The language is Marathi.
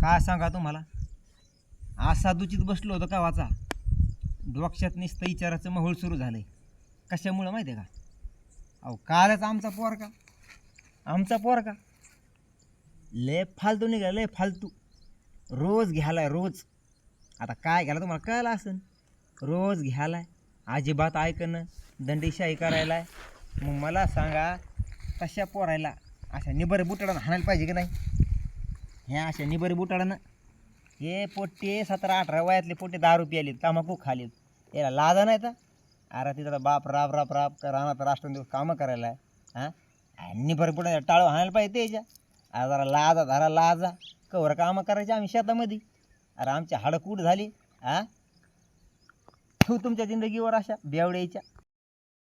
काय सांगा तुम्हाला, असा दुचित बसलो होतो का वाचा डोक्यात नुसतं विचाराचं महूल सुरू झालंय. कशामुळं माहिती आहे का? अहो कालच आमचा पोरका लय फालतू निघाला, लय फालतू. रोज घ्यालाय रोज. आता काय घ्याला तुम्हाला कळलं असेल. रोज घ्यालाय, अजिबात ऐकणं, दंडीशाही करायलाय. मग मला सांगा, तशा पोरायला अशा निबरे बुटाडानं हाणायला पाहिजे की नाही? ह्या अशा निबरे बुटाडानं हे पोट्टे 17-18 वयातले पोट्टे दारू प्यालेत, तंबाखू खालीत, याला लाजा नाही तर. अरे तिथं बाप राब राब राब रानात राष्ट्रदिवस कामं करायला हां, निबर बुटा टाळं हाणायला पाहिजे त्याच्या. अरे जरा लाजा धरा लाजा. कवर कामं करायची आम्ही शेतामध्ये. अरे आमची हाडं कूट झाली. हां, ठेवू तुमच्या जिंदगीवर अशा बेवड्याच्या.